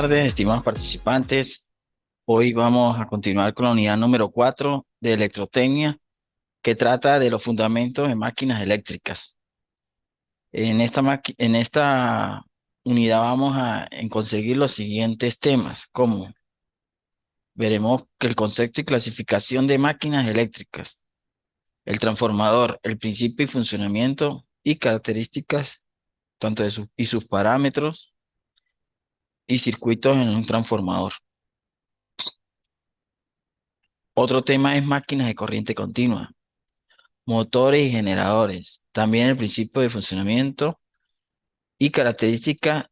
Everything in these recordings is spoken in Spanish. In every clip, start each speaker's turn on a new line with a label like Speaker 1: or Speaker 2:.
Speaker 1: tardes, estimados participantes. Hoy vamos a continuar con la unidad número 4 de electrotecnia, que trata de los fundamentos de máquinas eléctricas. En esta unidad vamos a conseguir los siguientes temas, como veremos que el concepto y clasificación de máquinas eléctricas, el transformador, el principio y funcionamiento y características, tanto de sus parámetros y circuitos en un transformador. Otro tema es máquinas de corriente continua, motores y generadores. También el principio de funcionamiento y características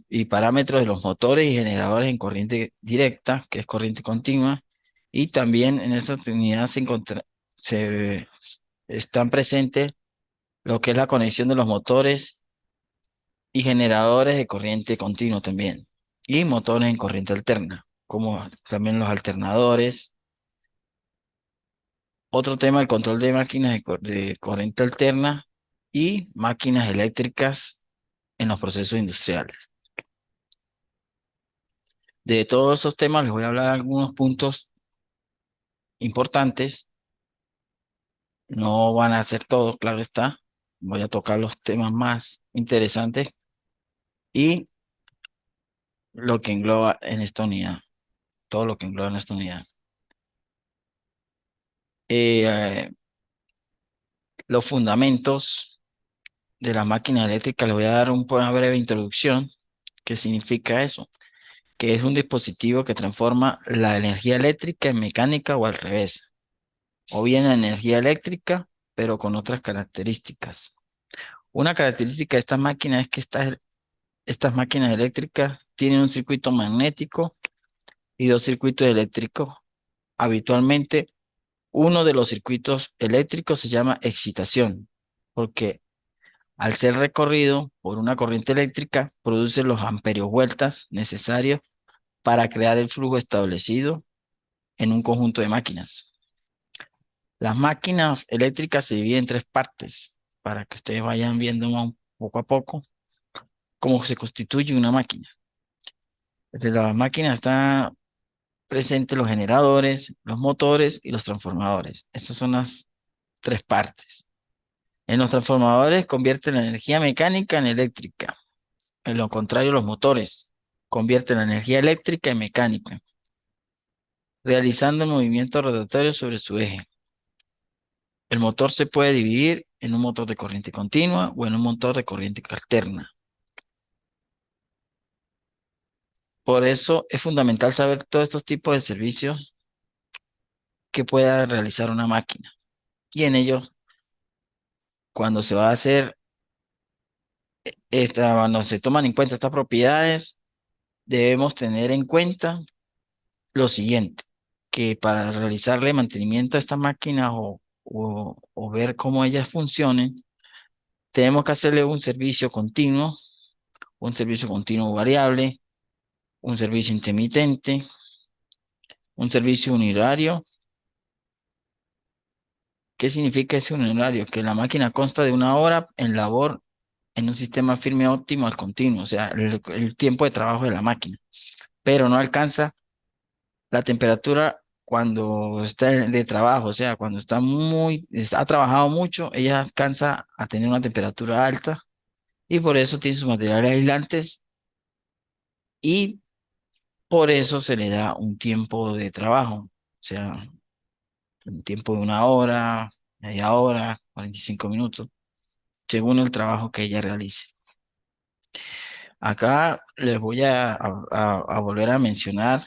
Speaker 1: y parámetros de los motores y generadores en corriente directa, que es corriente continua. Y también en esta unidad se están presentes lo que es la conexión de los motores y generadores de corriente continua también. Y motores en corriente alterna, como también los alternadores. Otro tema, el control de máquinas de corriente alterna y máquinas eléctricas en los procesos industriales. De todos esos temas les voy a hablar algunos puntos importantes. No van a ser todos, claro está. Voy a tocar los temas más interesantes y lo que engloba en esta unidad, todo lo que engloba en esta unidad. Eh, eh, los fundamentos de las máquinas eléctricas, les voy a dar una breve introducción. ¿Qué significa eso? Que es un dispositivo que transforma la energía eléctrica en mecánica o al revés, o bien la energía eléctrica, pero con otras características. Una característica de estas máquinas es que estas máquinas eléctricas tienen un circuito magnético y dos circuitos eléctricos. Habitualmente, uno de los circuitos eléctricos se llama excitación, porque al ser recorrido por una corriente eléctrica, produce los amperiovueltas necesarios para crear el flujo establecido en un conjunto de máquinas. Las máquinas eléctricas se dividen en tres partes para que ustedes vayan viendo poco a poco cómo se constituye una máquina. Desde la máquina están presentes los generadores, los motores y los transformadores. Estas son las tres partes. En los transformadores convierten la energía mecánica en eléctrica. En lo contrario, los motores convierten la energía eléctrica en mecánica, realizando el movimiento rotatorio sobre su eje. El motor se puede dividir en un motor de corriente continua o en un motor de corriente alterna. Por eso es fundamental saber todos estos tipos de servicios que pueda realizar una máquina. Y en ellos, cuando se va a hacer cuando se toman en cuenta estas propiedades, debemos tener en cuenta lo siguiente, que para realizarle mantenimiento a estas máquinas o ver cómo ellas funcionen, tenemos que hacerle un servicio continuo variable, un servicio intermitente, un servicio unitario. ¿Qué significa ese unitario? Que la máquina consta de una hora en labor en un sistema firme óptimo al continuo, o sea, el tiempo de trabajo de la máquina, pero no alcanza la temperatura cuando está de trabajo, o sea, cuando ha trabajado mucho, ella alcanza a tener una temperatura alta y por eso tiene sus materiales aislantes y por eso se le da un tiempo de trabajo, o sea, un tiempo de una hora, media hora, 45 minutos, según el trabajo que ella realice. Acá les voy a volver a mencionar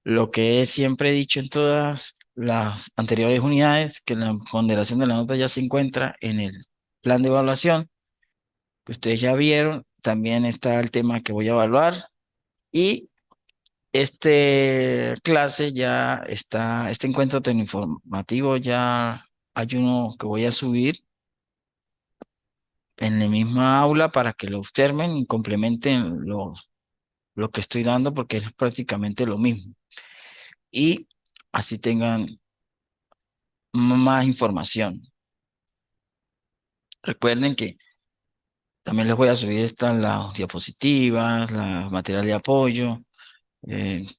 Speaker 1: lo que siempre he dicho en todas las anteriores unidades, que la ponderación de la nota ya se encuentra en el plan de evaluación, que ustedes ya vieron. También está el tema que voy a evaluar y este encuentro informativo ya hay uno que voy a subir en la misma aula para que lo observen y complementen lo que estoy dando porque es prácticamente lo mismo. Y así tengan más información. Recuerden que también les voy a subir estas las diapositivas, la material de apoyo,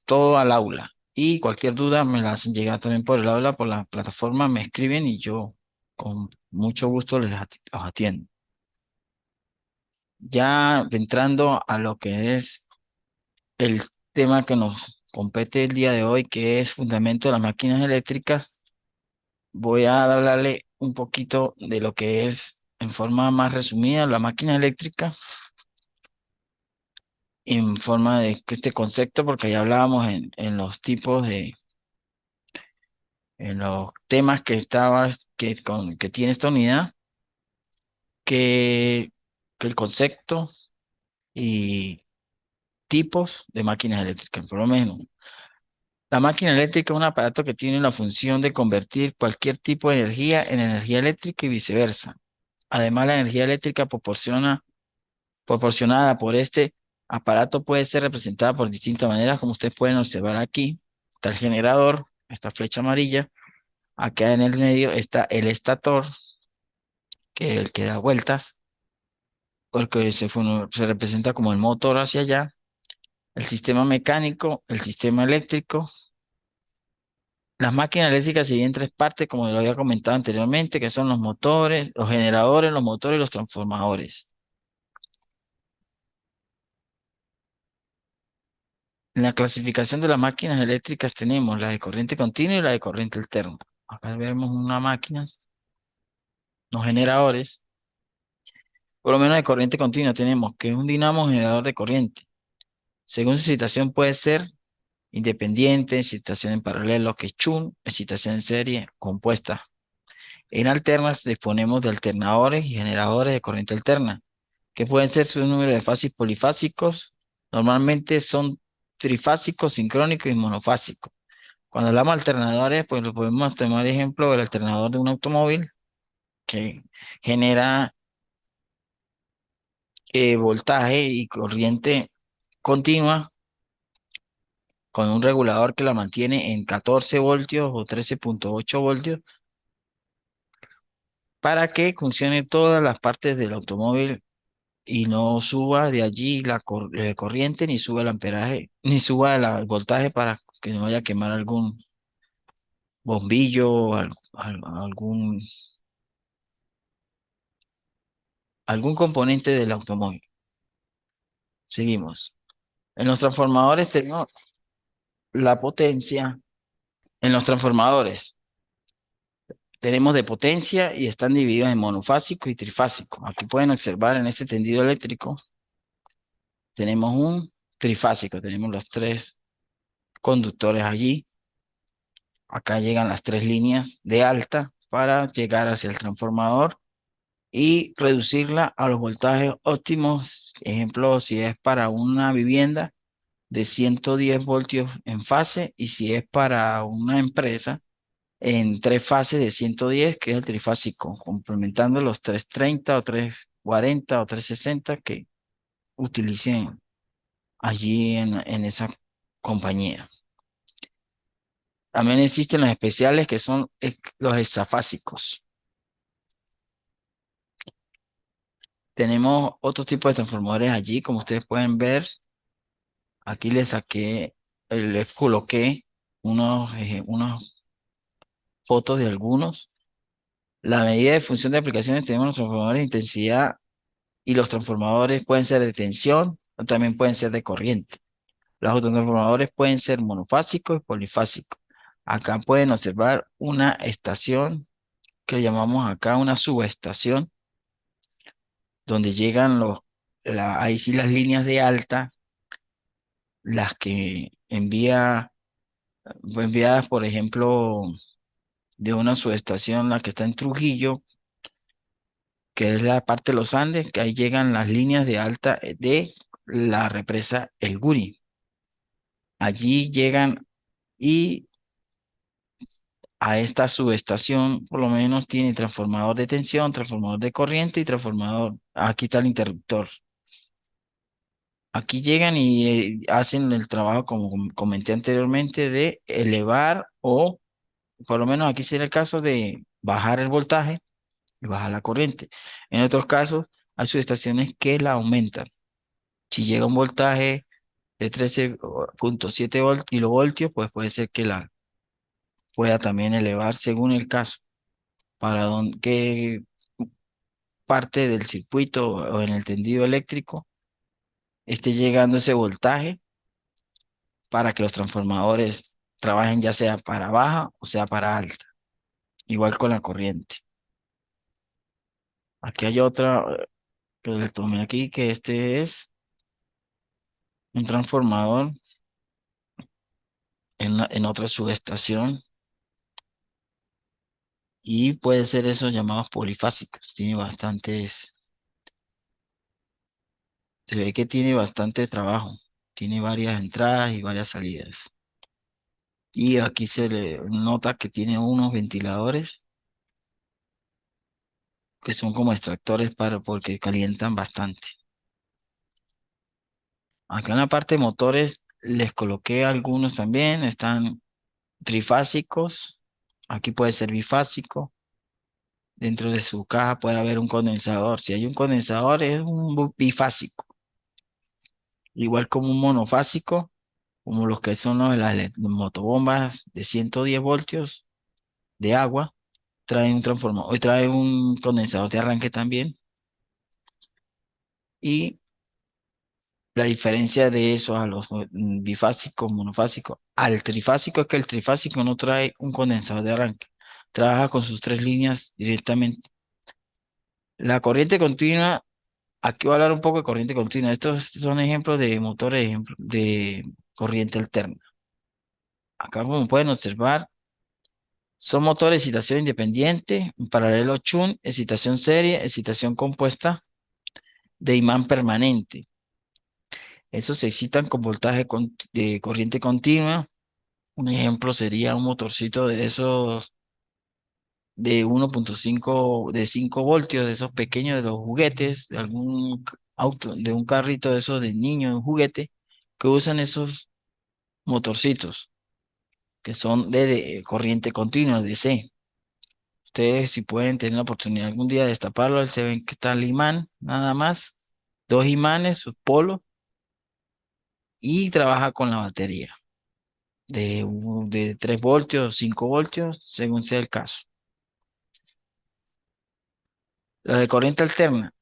Speaker 1: todo al aula. Y cualquier duda me la hacen llegar también por el aula, por la plataforma, me escriben y yo con mucho gusto los atiendo. Ya entrando a lo que es el tema que nos compete el día de hoy, que es fundamento de las máquinas eléctricas, voy a hablarle un poquito de lo que es en forma más resumida la máquina eléctrica, en forma de este concepto, porque ya hablábamos en los tipos en los temas que tiene esta unidad, que, que el concepto y tipos de máquinas eléctricas, por lo menos. La máquina eléctrica es un aparato que tiene la función de convertir cualquier tipo de energía en energía eléctrica y viceversa. Además, la energía eléctrica proporcionada por este aparato puede ser representada por distintas maneras, como ustedes pueden observar aquí. Está el generador, esta flecha amarilla. Acá en el medio está el estator, que es el que da vueltas, porque se representa como el motor hacia allá. El sistema mecánico, el sistema eléctrico. Las máquinas eléctricas se dividen en tres partes, como lo había comentado anteriormente, que son los motores, los generadores, los motores y los transformadores. En la clasificación de las máquinas eléctricas tenemos la de corriente continua y la de corriente alterna. Acá vemos una máquina, los generadores. Por lo menos de corriente continua tenemos que es un dinamo generador de corriente. Según su excitación puede ser independiente, excitación en paralelo, que es Chun, excitación en serie, compuesta. En alternas disponemos de alternadores y generadores de corriente alterna, que pueden ser su número de fases polifásicos. Normalmente son trifásicos, sincrónicos y monofásicos. Cuando hablamos de alternadores, pues lo podemos tomar ejemplo del alternador de un automóvil que genera voltaje y corriente continua con un regulador que la mantiene en 14 voltios o 13,8 voltios para que funcione todas las partes del automóvil y no suba de allí la corriente, ni suba el amperaje, ni suba el voltaje para que no vaya a quemar algún bombillo, algún componente del automóvil. Seguimos. En los transformadores tenemos la potencia. En los transformadores tenemos de potencia y están divididos en monofásico y trifásico. Aquí pueden observar en este tendido eléctrico, tenemos un trifásico, tenemos los tres conductores allí. Acá llegan las tres líneas de alta para llegar hacia el transformador y reducirla a los voltajes óptimos. Ejemplo, si es para una vivienda de 110 voltios en fase y si es para una empresa en tres fases de 110, que es el trifásico, complementando los 330 o 340 o 360 que utilicen allí en esa compañía. También existen los especiales que son los hexafásicos. Tenemos otro tipo de transformadores allí, como ustedes pueden ver. Aquí les saqué, les coloqué unas fotos de algunos. La medida de función de aplicaciones tenemos los transformadores de intensidad y los transformadores pueden ser de tensión o también pueden ser de corriente. Los autotransformadores pueden ser monofásicos y polifásicos. Acá pueden observar una estación que llamamos acá una subestación, donde llegan ahí sí las líneas de alta, las que enviadas, por ejemplo, de una subestación, la que está en Trujillo, que es la parte de los Andes, que ahí llegan las líneas de alta de la represa El Guri. Allí llegan y a esta subestación por lo menos tiene transformador de tensión, transformador de corriente y transformador. Aquí está el interruptor. Aquí llegan y hacen el trabajo, como comenté anteriormente, de elevar o, por lo menos aquí sería el caso de bajar el voltaje y bajar la corriente. En otros casos, hay subestaciones que la aumentan. Si llega un voltaje de 13,7 kilovoltios, pues puede ser que la pueda también elevar según el caso, para qué parte del circuito o en el tendido eléctrico esté llegando ese voltaje para que los transformadores trabajen ya sea para baja o sea para alta, igual con la corriente. Aquí hay otra que le tomé aquí, que este es un transformador en otra subestación y puede ser esos llamados polifásicos. Tiene bastantes, se ve que tiene bastante trabajo, tiene varias entradas y varias salidas. Y aquí se le nota que tiene unos ventiladores que son como extractores porque calientan bastante. Acá en la parte de motores les coloqué algunos también, están trifásicos, aquí puede ser bifásico, dentro de su caja puede haber un condensador, si hay un condensador es un bifásico, igual como un monofásico, como los que son las motobombas de 110 voltios de agua, trae un transformador, hoy trae un condensador de arranque también, y la diferencia de eso a los bifásicos, monofásicos, al trifásico es que el trifásico no trae un condensador de arranque, trabaja con sus tres líneas directamente. La corriente continua, aquí voy a hablar un poco de corriente continua. Estos son ejemplos de motores de corriente alterna. Acá, como pueden observar, son motores de excitación independiente, en paralelo Chun, excitación serie, excitación compuesta de imán permanente. Esos se excitan con voltaje de corriente continua. Un ejemplo sería un motorcito de esos de 1,5, de 5 voltios, de esos pequeños, de los juguetes, de algún auto, de un carrito de esos de niño, un juguete, que usan esos motorcitos, que son de corriente continua, DC. Ustedes, si pueden tener la oportunidad algún día de destaparlo, se ven que está el imán, nada más, dos imanes, sus polos, y trabaja con la batería de 3 voltios, 5 voltios, según sea el caso. La de corriente alterna,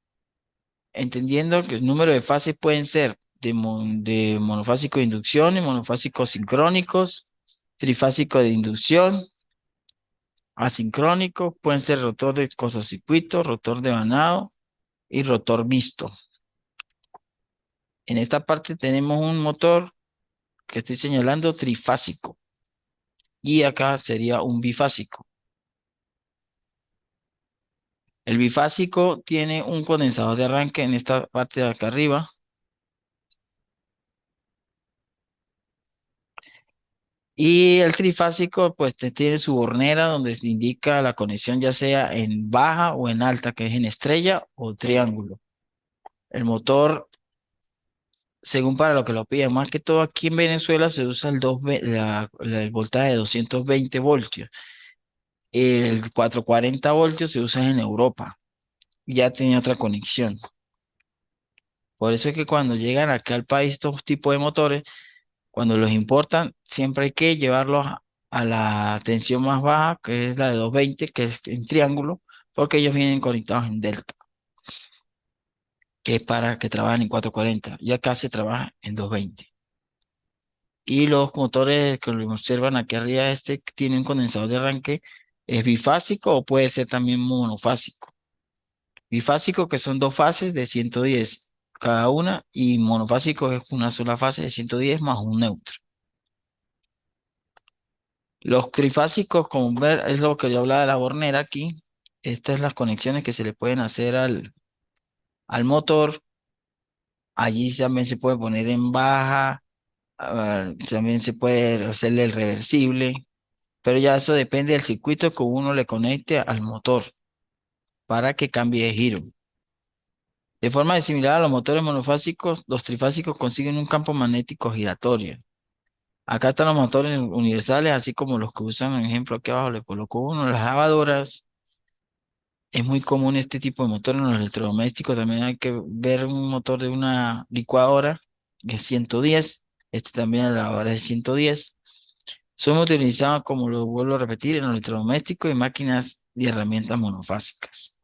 Speaker 1: entendiendo que el número de fases pueden ser de monofásico de inducción y monofásicos sincrónicos, trifásico de inducción, asincrónico, pueden ser rotor de cortocircuito, rotor de vanado y rotor mixto. En esta parte tenemos un motor que estoy señalando trifásico y acá sería un bifásico. El bifásico tiene un condensador de arranque en esta parte de acá arriba. Y el trifásico, pues tiene su hornera donde se indica la conexión ya sea en baja o en alta, que es en estrella o triángulo. El motor, según para lo que lo piden, más que todo aquí en Venezuela se usa el voltaje de 220 voltios. El 440 voltios se usa en Europa. Ya tiene otra conexión. Por eso es que cuando llegan acá al país estos tipos de motores, cuando los importan, siempre hay que llevarlos a la tensión más baja, que es la de 220, que es en triángulo, porque ellos vienen conectados en delta, que es para que trabajen en 440. Y acá se trabaja en 220. Y los motores que lo observan aquí arriba, este que tiene un condensador de arranque, es bifásico o puede ser también monofásico. Bifásico, que son dos fases de 110 cada una, y monofásico es una sola fase de 110 más un neutro. Los trifásicos, como ver, es lo que yo hablaba de la bornera aquí. Estas son las conexiones que se le pueden hacer al motor. Allí también se puede poner en baja, también se puede hacerle el reversible, pero ya eso depende del circuito que uno le conecte al motor para que cambie de giro. De forma similar a los motores monofásicos, los trifásicos consiguen un campo magnético giratorio. Acá están los motores universales, así como los que usan, por ejemplo, aquí abajo le coloco uno, las lavadoras. Es muy común este tipo de motor en los electrodomésticos. También hay que ver un motor de una licuadora que es 110. Este también a la hora de 110. Son utilizados, como lo vuelvo a repetir, en los electrodomésticos y máquinas y herramientas monofásicas.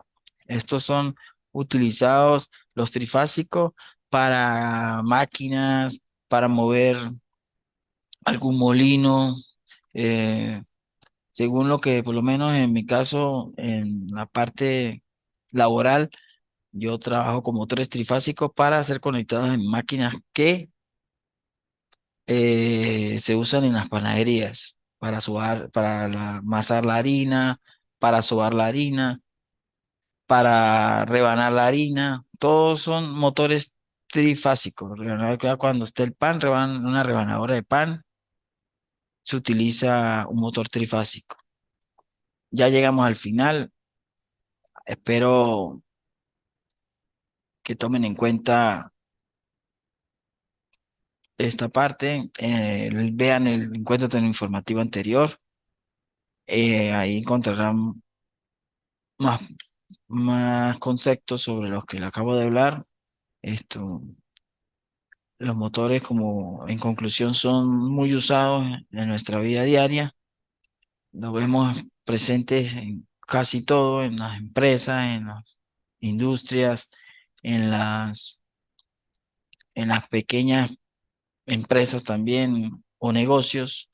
Speaker 1: Estos son utilizados los trifásicos para máquinas, para mover algún molino, eh, según lo que por lo menos en mi caso, en la parte laboral, yo trabajo con motores trifásicos para ser conectados en máquinas que se usan en las panaderías para sobar, amasar la harina, para sobar la harina, para rebanar la harina. Todos son motores trifásicos. Cuando esté el pan, una rebanadora de pan, se utiliza un motor trifásico. Ya llegamos al final. Espero que tomen en cuenta esta parte. Vean el encuentro informativo anterior. Ahí encontrarán más, más conceptos sobre los que le acabo de hablar. Esto, los motores, como en conclusión, son muy usados en nuestra vida diaria. Lo vemos presentes en casi todo, en las empresas, en las industrias, en en las pequeñas empresas también o negocios.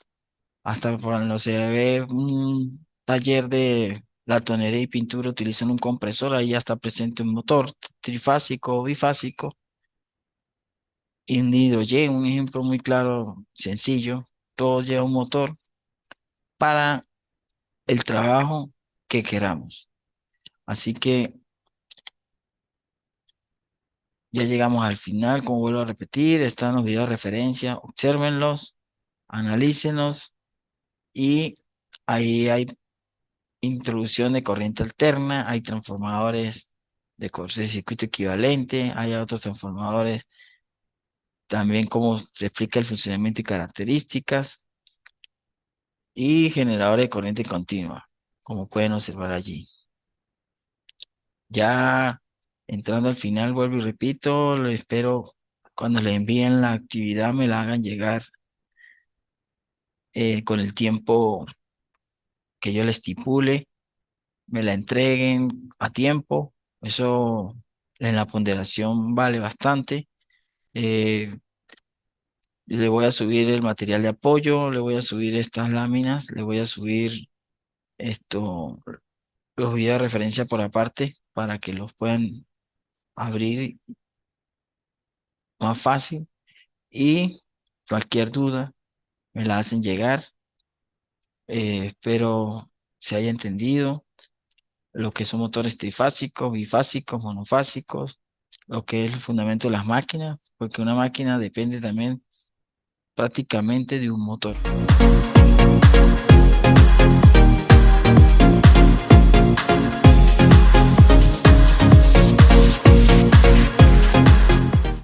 Speaker 1: Hasta cuando se ve un taller de latonería y pintura utilizan un compresor, ahí ya está presente un motor trifásico o bifásico y un hidrogen, un ejemplo muy claro, sencillo. Todo lleva un motor para el trabajo que queramos. Así que ya llegamos al final, como vuelvo a repetir, están los videos de referencia, obsérvenlos, analícenlos y ahí hay introducción de corriente alterna, hay transformadores de circuito equivalente, hay otros transformadores, también cómo se explica el funcionamiento y características, y generadores de corriente continua, como pueden observar allí. Ya entrando al final, vuelvo y repito, lo espero cuando le envíen la actividad me la hagan llegar con el tiempo que yo le estipule, me la entreguen a tiempo. Eso en la ponderación vale bastante. Eh, Le voy a subir el material de apoyo, le voy a subir estas láminas, le voy a subir esto, los videos de referencia por aparte para que los puedan abrir más fácil y cualquier duda me la hacen llegar. Espero se haya entendido lo que son motores trifásicos, bifásicos, monofásicos, lo que es el fundamento de las máquinas, porque una máquina depende también prácticamente de un motor.